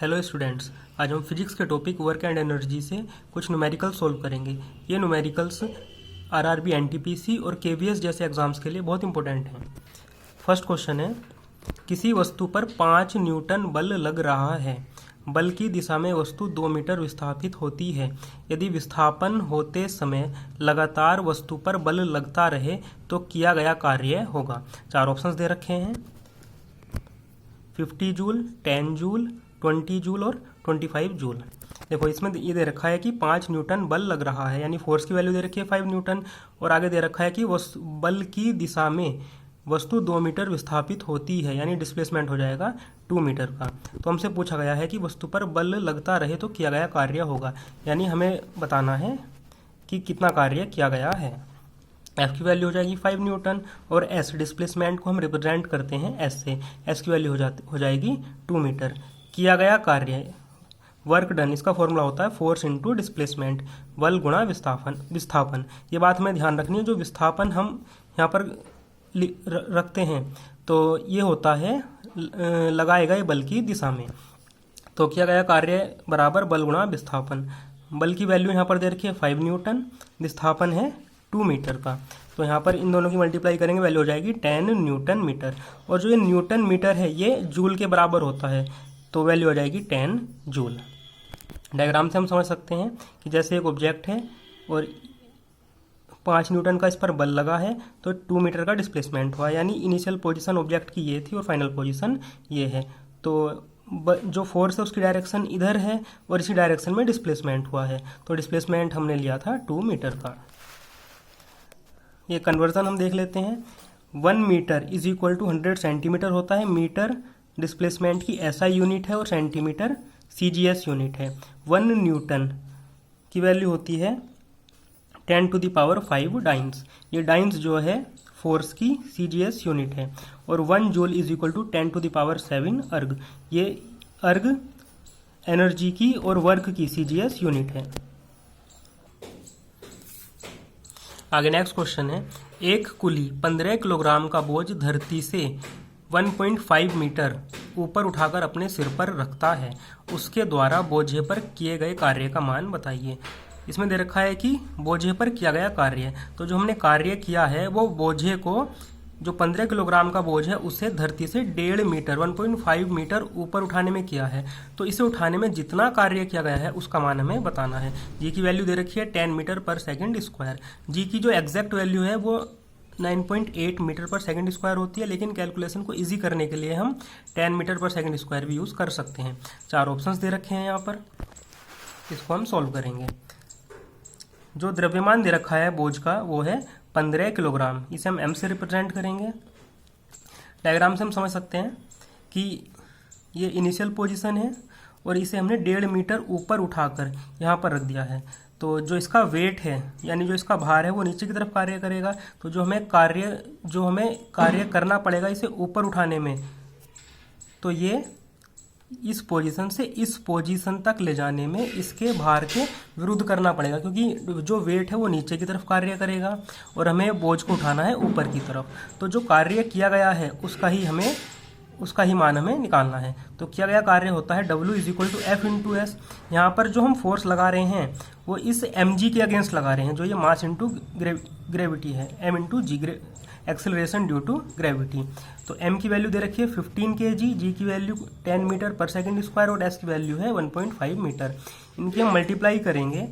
Hello students, आज हम physics के टॉपिक वर्क एंड एनर्जी से कुछ न्यूमेरिकल सोल्व करेंगे। ये न्यूमेरिकल्स आरआरबी, एनटीपीसी और केवीएस जैसे एग्जाम्स के लिए बहुत इंपॉर्टेंट हैं। फर्स्ट क्वेश्चन है, किसी वस्तु पर 5 न्यूटन बल लग रहा है। बल की दिशा में वस्तु 2 मीटर विस्थापित होती है। यदि विस्थापन होते समय लगातार वस्तु पर बल लगता रहे तो किया गया कार्य होगा। 4 ऑप्शंस दे रखे हैं, 50 जूल, 10 जूल, 20 जूल और 25 जूल। देखो इसमें ये दे रखा है कि 5 न्यूटन बल लग रहा है, यानी फोर्स की वैल्यू दे रखी है 5 न्यूटन, और आगे दे रखा है कि बल की दिशा में वस्तु 2 मीटर विस्थापित होती है, यानी डिस्प्लेसमेंट हो जाएगा 2 मीटर का। तो हमसे पूछा गया है कि वस्तु पर बल लगता रहे तो किया गया कार्य होगा, यानी हमें बताना है कि कितना कार्य किया गया है। एफ की वैल्यू हो जाएगी 5 न्यूटन और एस डिस्प्लेसमेंट को हम रिप्रेजेंट करते हैं एस से। एस की वैल्यू हो जाएगी 2 मीटर। किया गया कार्य वर्क डन, इसका फॉर्मूला होता है फोर्स इनटू डिस्प्लेसमेंट, बल गुणा विस्थापन। ये बात हमें ध्यान रखनी है, जो विस्थापन हम यहाँ पर रखते हैं तो ये होता है लगाए गए बल की दिशा में। तो किया गया कार्य बराबर बल गुणा विस्थापन। बल की वैल्यू यहाँ पर दे रखी है 5 न्यूटन, विस्थापन है 2 मीटर का, तो यहाँ पर इन दोनों की मल्टीप्लाई करेंगे, वैल्यू हो जाएगी 10 न्यूटन मीटर। और जो ये न्यूटन मीटर है ये जूल के बराबर होता है, तो वैल्यू हो जाएगी 10 जूल। डायग्राम से हम समझ सकते हैं कि जैसे एक ऑब्जेक्ट है और 5 न्यूटन का इस पर बल लगा है तो 2 मीटर का डिस्प्लेसमेंट हुआ, यानी इनिशियल पोजीशन ऑब्जेक्ट की ये थी और फाइनल पोजीशन ये है। तो जो फोर्स है उसकी डायरेक्शन इधर है और इसी डायरेक्शन में डिस्प्लेसमेंट हुआ है, तो डिस्प्लेसमेंट हमने लिया था 2 मीटर का। ये कन्वर्जन हम देख लेते हैं। 1 metre is equal to 100 centimetre होता है। मीटर डिस्प्लेसमेंट की एसआई यूनिट है और सेंटीमीटर सीजीएस यूनिट है। 1 न्यूटन की वैल्यू होती है 10 टू द पावर 5 डाइन्स। ये डाइन्स जो है फोर्स की सीजीएस यूनिट है। और 1 joule is equal to 10 to the power 7 erg. ये अर्ग एनर्जी की और वर्क की सीजीएस यूनिट है। आगे नेक्स्ट क्वेश्चन है, एक कुली 15 किलोग्राम का बोझ धरती से 1.5 मीटर ऊपर उठाकर अपने सिर पर रखता है। उसके द्वारा बोझे पर किए गए कार्य का मान बताइए। इसमें दे रखा है कि बोझे पर किया गया कार्य, तो जो हमने कार्य किया है वो बोझे को, जो 15 किलोग्राम का बोझ है उसे धरती से 1.5 मीटर 1.5 मीटर ऊपर उठाने में किया है। तो इसे उठाने में जितना कार्य किया गया है उसका मान हमें बताना है। जी की वैल्यू दे रखी है 10 मीटर पर सेकंड स्क्वायर। जी की जो एग्जैक्ट वैल्यू है वो 9.8 मीटर पर सेकंड स्क्वायर होती है, लेकिन कैलकुलेशन को इजी करने के लिए हम 10 मीटर पर सेकंड स्क्वायर भी यूज़ कर सकते हैं। 4 ऑप्शंस दे रखे हैं यहाँ पर, इसको हम सॉल्व करेंगे। जो द्रव्यमान दे रखा है बोझ का वो है 15 किलोग्राम, इसे हम m से रिप्रेजेंट करेंगे। डायग्राम से हम समझ सकते हैं कि ये इनिशियल पोजीशन है और इसे हमने 1.5 मीटर ऊपर उठाकर यहाँ पर रख दिया है। तो जो इसका वेट है, यानी जो इसका भार है वो नीचे की तरफ कार्य करेगा। तो जो हमें कार्य करना पड़ेगा इसे ऊपर उठाने में, तो ये इस पोजीशन से इस पोजीशन तक ले जाने में इसके भार के विरुद्ध करना पड़ेगा, क्योंकि जो वेट है वो नीचे की तरफ कार्य करेगा और हमें बोझ को उठाना है ऊपर की तरफ। तो जो कार्य किया गया है उसका ही मान हमें निकालना है। तो किया गया कार्य होता है W is equal to F into S. यहाँ पर जो हम फोर्स लगा रहे हैं वो इस mg के अगेंस्ट लगा रहे हैं, जो ये मास इंटू ग्रेविटी है, m into g acceleration due to gravity. तो m की वैल्यू दे रखी है 15 kg, g की value 10 metre per second square और s की वैल्यू है 1.5 मीटर। इनकी हम मल्टीप्लाई करेंगे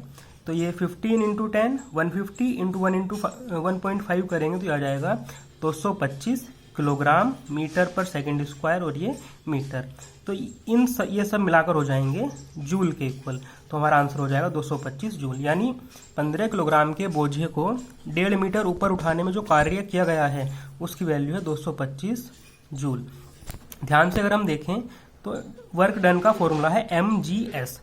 तो ये 15 इंटू 10 150 इंटू 1 इंटू 1.5 करेंगे तो ये आ जाएगा 225 kilogram metre per second square और ये मीटर। तो ये सब मिलाकर हो जाएंगे जूल के इक्वल, तो हमारा आंसर हो जाएगा 225 जूल। यानी 15 किलोग्राम के बोझे को 1.5 मीटर ऊपर उठाने में जो कार्य किया गया है उसकी वैल्यू है 225 जूल। ध्यान से अगर हम देखें तो वर्क डन का फॉर्मूला है mgs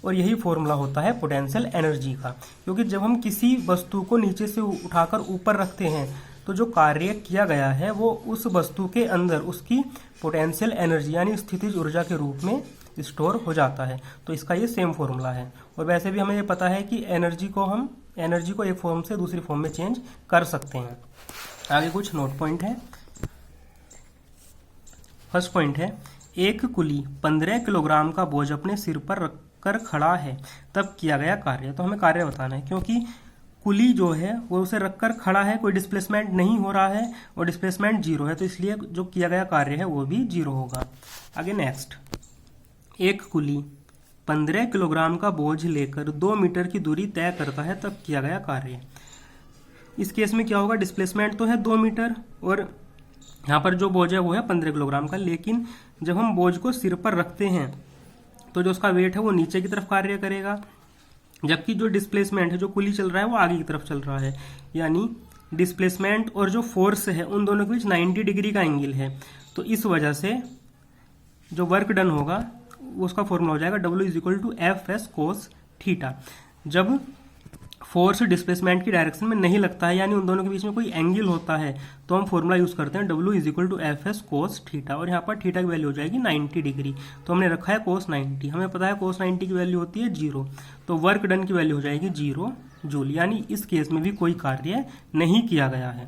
और यही फॉर्मूला होता है पोटेंशियल एनर्जी का, क्योंकि जब हम किसी वस्तु को नीचे से उठाकर ऊपर रखते हैं तो जो कार्य किया गया है वो उस वस्तु के अंदर उसकी पोटेंशियल एनर्जी यानी स्थितिज ऊर्जा के रूप में स्टोर हो जाता है। तो इसका ये सेम फॉर्मूला है। और वैसे भी हमें ये पता है कि एनर्जी को एक फॉर्म से दूसरी फॉर्म में चेंज कर सकते हैं। आगे कुछ नोट पॉइंट है। फर्स्ट पॉइंट है, एक कुली 15 किलोग्राम का बोझ अपने सिर पर रखकर खड़ा है, तब किया गया कार्य। तो हमें कार्य बताना है, क्योंकि कुली जो है वो उसे रखकर खड़ा है, कोई डिस्प्लेसमेंट नहीं हो रहा है और डिस्प्लेसमेंट जीरो है, तो इसलिए जो किया गया कार्य है वो भी जीरो होगा। आगे नेक्स्ट, एक कुली 15 किलोग्राम का बोझ लेकर 2 मीटर की दूरी तय करता है, तब किया गया कार्य। इस केस में क्या होगा, डिस्प्लेसमेंट तो है 2 मीटर और यहाँ पर जो बोझ है वो है 15 किलोग्राम का, लेकिन जब हम बोझ को सिर पर रखते हैं तो जो उसका वेट है वो नीचे की तरफ कार्य करेगा, जबकि जो डिस्प्लेसमेंट है, जो कुली चल रहा है वो आगे की तरफ चल रहा है। यानी डिस्प्लेसमेंट और जो फोर्स है उन दोनों के बीच 90 डिग्री का एंगल है, तो इस वजह से जो वर्क डन होगा उसका फॉर्मूला हो जाएगा W=Fs cos थीटा। जब फोर्स डिस्प्लेसमेंट की डायरेक्शन में नहीं लगता है, यानी उन दोनों के बीच में कोई एंगल होता है, तो हम फॉर्मूला यूज करते हैं W=Fs cos थीटा, और यहाँ पर थीटा की वैल्यू हो जाएगी 90 डिग्री। तो हमने रखा है cos 90, हमें पता है cos 90 की वैल्यू होती है 0, तो वर्क डन की वैल्यू हो जाएगी 0 जूल, यानी इस केस में भी कोई कार्य नहीं किया गया है।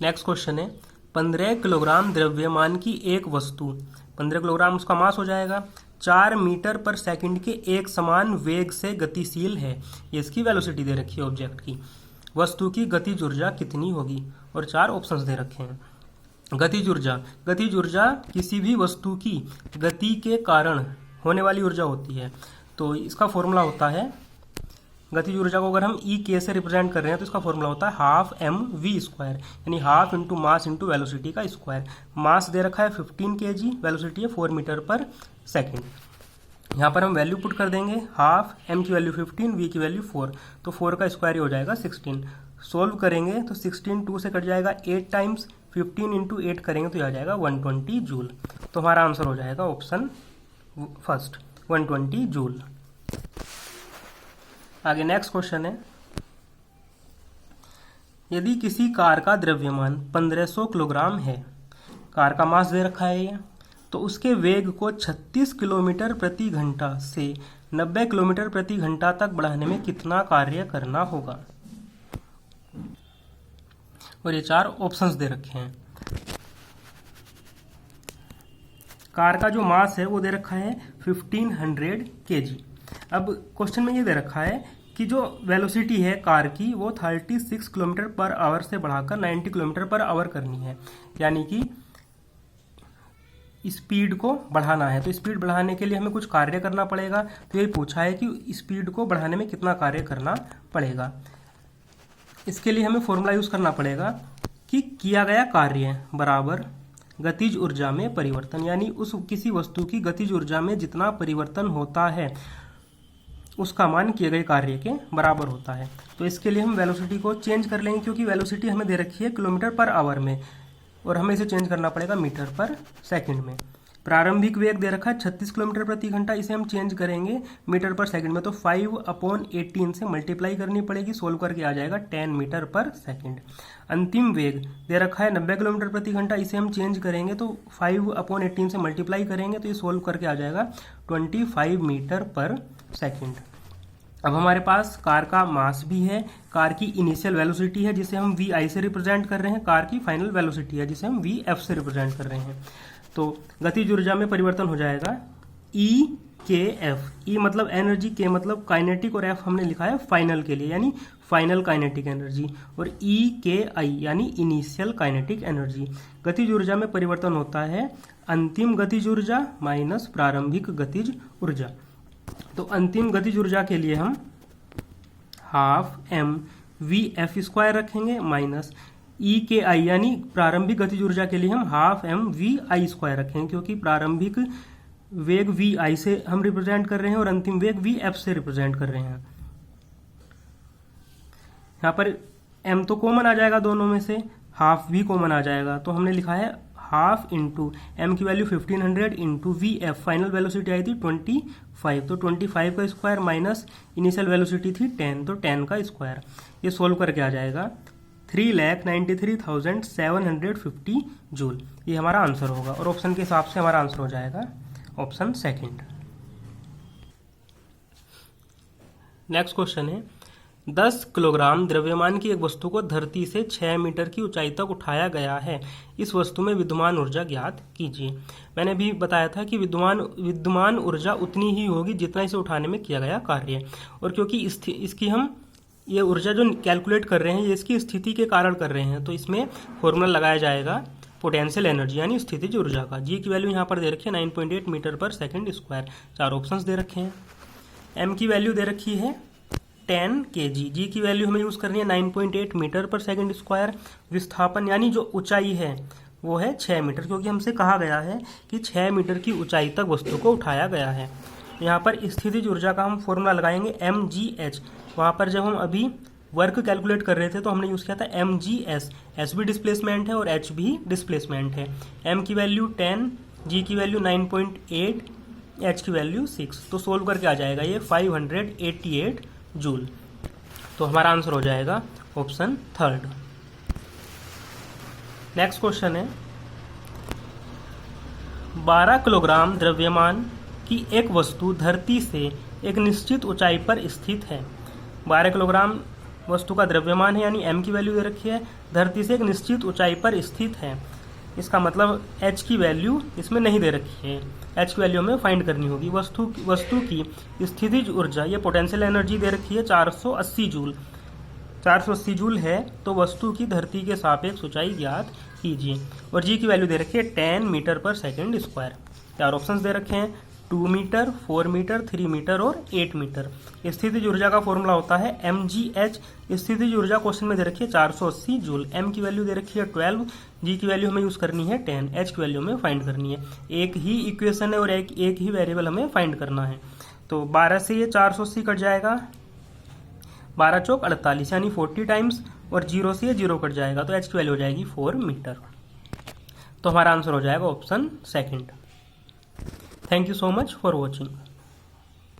नेक्स्ट क्वेश्चन है, 15 किलोग्राम द्रव्यमान की एक वस्तु, 15 किलोग्राम उसका मास हो जाएगा, 4 मीटर पर सेकंड के एक समान वेग से गतिशील है। ये इसकी वेलोसिटी दे रखी है ऑब्जेक्ट की। वस्तु की गतिज ऊर्जा कितनी होगी, और 4 ऑप्शंस दे रखे हैं। गतिज ऊर्जा किसी भी वस्तु की गति के कारण होने वाली ऊर्जा होती है, तो इसका फॉर्मूला होता है, गतिज ऊर्जा को अगर हम E से रिप्रेजेंट कर रहे हैं तो इसका फॉर्मूला होता है 12mv², यानी half into mass into velocity का स्क्वायर। मास दे रखा है 15 kg, वेलोसिटी है 4 मीटर पर सेकेंड। यहाँ पर हम वैल्यू पुट कर देंगे, हाफ, m की वैल्यू 15, v की वैल्यू 4, तो 4 का स्क्वायर हो जाएगा 16। सोल्व करेंगे तो 16 2 से कट जाएगा 8 टाइम्स, 15 इंटू 8 करेंगे तो आ जाएगा 120 जूल। तो हमारा आंसर हो जाएगा ऑप्शन फर्स्ट 120 जूल। आगे नेक्स्ट क्वेश्चन है, यदि किसी कार का द्रव्यमान 1500 किलोग्राम है, कार का मास दे रखा है ये, तो उसके वेग को 36 किलोमीटर प्रति घंटा से 90 किलोमीटर प्रति घंटा तक बढ़ाने में कितना कार्य करना होगा, और ये 4 ऑप्शंस दे रखे हैं। कार का जो मास है वो दे रखा है 1500 kg। अब क्वेश्चन में ये दे रखा है कि जो वेलोसिटी है कार की वो 36 किलोमीटर पर आवर से बढ़ाकर 90 किलोमीटर पर आवर करनी है, यानी कि स्पीड को बढ़ाना है। तो स्पीड बढ़ाने के लिए हमें कुछ कार्य करना पड़ेगा, तो ये पूछा है कि स्पीड को बढ़ाने में कितना कार्य करना पड़ेगा। इसके लिए हमें फॉर्मूला यूज करना पड़ेगा कि किया गया कार्य बराबर गतिज ऊर्जा में परिवर्तन, यानी उस किसी वस्तु की गतिज ऊर्जा में जितना परिवर्तन होता है उसका मान किए गए कार्य के बराबर होता है। तो इसके लिए हम वेलोसिटी को चेंज कर लेंगे, क्योंकि वेलोसिटी हमें दे रखी है किलोमीटर पर आवर में और हमें इसे चेंज करना पड़ेगा मीटर पर सेकंड में। प्रारंभिक वेग दे रखा है 36 किलोमीटर प्रति घंटा, इसे हम चेंज करेंगे मीटर पर सेकंड में, तो 5/18 से मल्टीप्लाई करनी पड़ेगी, सोल्व करके आ जाएगा 10 मीटर पर सेकंड। अंतिम वेग दे रखा है 90 किलोमीटर प्रति घंटा, इसे हम चेंज करेंगे तो 5/18 से मल्टीप्लाई करेंगे तो ये सोल्व करके आ जाएगा 25 मीटर पर सेकंड। अब हमारे पास कार का मास भी है, कार की इनिशियल वेलोसिटी है जिसे हम vi से रिप्रेजेंट कर रहे हैं, कार की फाइनल वेलोसिटी है जिसे हम vf से रिप्रेजेंट कर रहे हैं। तो गतिज ऊर्जा में परिवर्तन हो जाएगा E/Kf। E मतलब एनर्जी, K मतलब काइनेटिक और F हमने लिखा है फाइनल के लिए, यानी फाइनल काइनेटिक एनर्जी, और EKI यानी इनिशियल काइनेटिक एनर्जी। गतिज ऊर्जा में परिवर्तन होता है अंतिम गतिज ऊर्जा माइनस प्रारंभिक गतिज ऊर्जा। तो अंतिम गतिज ऊर्जा के लिए हम 12mvf² रखेंगे माइनस EKI यानी प्रारंभिक गतिज ऊर्जा के लिए हम 12mvi² रखेंगे, क्योंकि प्रारंभिक वेग vi से हम रिप्रेजेंट कर रहे हैं और अंतिम वेग vf से रिप्रेजेंट कर रहे हैं। यहाँ पर m तो कॉमन आ जाएगा दोनों में से, हाफ भी कॉमन आ जाएगा, तो हमने लिखा है हाफ इंटू m की value 1500 into vf, final velocity आई थी 25, तो 25 का स्क्वायर माइनस इनिशियल वेलोसिटी थी 10, तो 10 का स्क्वायर। ये सोल्व करके आ जाएगा 3,93,750 जूल। ये हमारा आंसर होगा और ऑप्शन के हिसाब से हमारा आंसर हो जाएगा ऑप्शन सेकंड। नेक्स्ट क्वेश्चन है, 10 किलोग्राम द्रव्यमान की एक वस्तु को धरती से 6 मीटर की ऊंचाई तक उठाया गया है। इस वस्तु में विद्यमान ऊर्जा ज्ञात कीजिए। मैंने भी बताया था कि विद्यमान ऊर्जा उतनी ही होगी जितना इसे उठाने में किया गया कार्य, और क्योंकि इसकी हम ये ऊर्जा जो कैलकुलेट कर रहे हैं ये इसकी स्थिति के कारण कर रहे हैं, तो इसमें फॉर्मूला लगाया जाएगा पोटेंशियल एनर्जी यानी स्थितिज ऊर्जा का। जी की वैल्यू यहाँ पर दे रखी है 9.8 metre per second square. 4 options दे रखे हैं। एम की वैल्यू दे रखी है 10 kg। जी की वैल्यू हमें यूज़ करनी है 9.8 मीटर पर सेकंड स्क्वायर। विस्थापन यानी जो ऊंचाई है वो है 6 मीटर, क्योंकि हमसे कहा गया है कि 6 मीटर की ऊंचाई तक वस्तु को उठाया गया है। यहाँ पर स्थितिज ऊर्जा का हम फॉर्मूला लगाएंगे mgh। वहाँ पर जब हम अभी वर्क कैलकुलेट कर रहे थे तो हमने यूज़ किया था mgs। s भी डिस्प्लेसमेंट है और h भी डिस्प्लेसमेंट है। m की वैल्यू 10, g की वैल्यू 9.8, h की वैल्यू 6। तो सोल्व करके आ जाएगा ये 588 जूल। तो हमारा आंसर हो जाएगा ऑप्शन 3। नेक्स्ट क्वेश्चन है 12 किलोग्राम द्रव्यमान की एक वस्तु धरती से एक निश्चित ऊंचाई पर स्थित है। 12 किलोग्राम वस्तु का द्रव्यमान है यानी m की वैल्यू दे रखी है, धरती से एक निश्चित ऊंचाई पर स्थित है। इसका मतलब h की वैल्यू इसमें नहीं दे रखी है, h की वैल्यू हमें फाइंड करनी होगी। वस्तु की स्थितिज ऊर्जा ये पोटेंशियल एनर्जी दे रखी है 480 जूल। 480 जूल है, तो वस्तु की धरती के सापेक्ष ऊंचाई ज्ञात कीजिए। और जी की वैल्यू दे रखी है 10 metre per second square. 4 options दे रखे हैं 2 मीटर, 4 मीटर, 3 मीटर और 8 मीटर। स्थितिज ऊर्जा का फॉर्मूला होता है mgh। स्थितिज ऊर्जा क्वेश्चन में दे रखी है 480 जूल। m की वैल्यू दे रखी है 12, g की वैल्यू हमें यूज करनी है 10, h की वैल्यू हमें फाइंड करनी है। एक ही इक्वेशन है और एक ही वेरिएबल हमें फाइंड करना है। तो 12 से ये 480 कट जाएगा, 12 चौक 48 यानी 40 टाइम्स, और 0 से ये 0 कट जाएगा, तो h की वैल्यू हो जाएगी 4 मीटर। तो हमारा आंसर हो जाएगा option 2। Thank you so much for watching.